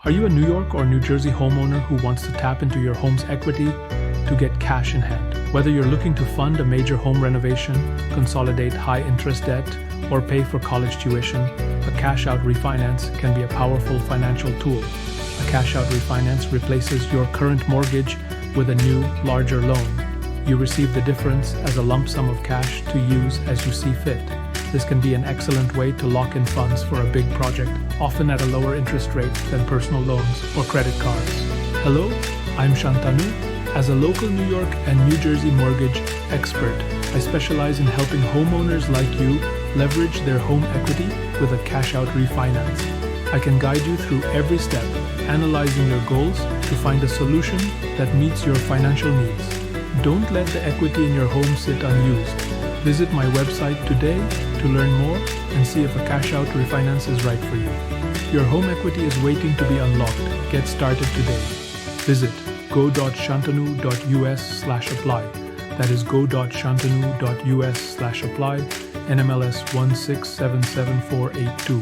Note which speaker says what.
Speaker 1: Are you a New York or New Jersey homeowner who wants to tap into your home's equity to get cash in hand? Whether you're looking to fund a major home renovation, consolidate high-interest debt, or pay for college tuition, a cash-out refinance can be a powerful financial tool. A cash-out refinance replaces your current mortgage with a new, larger loan. You receive the difference as a lump sum of cash to use as you see fit. This can be an excellent way to lock in funds for a big project, often at a lower interest rate than personal loans or credit cards. Hello, I'm Shantanu. As a local New York and New Jersey mortgage expert, I specialize in helping homeowners like you leverage their home equity with a cash-out refinance. I can guide you through every step, analyzing your goals to find a solution that meets your financial needs. Don't let the equity in your home sit unused. Visit my website today to learn more and see if a cash-out refinance is right for you. Your home equity is waiting to be unlocked. Get started today. Visit go.shantanu.us/apply. That is go.shantanu.us/apply, NMLS 1677482.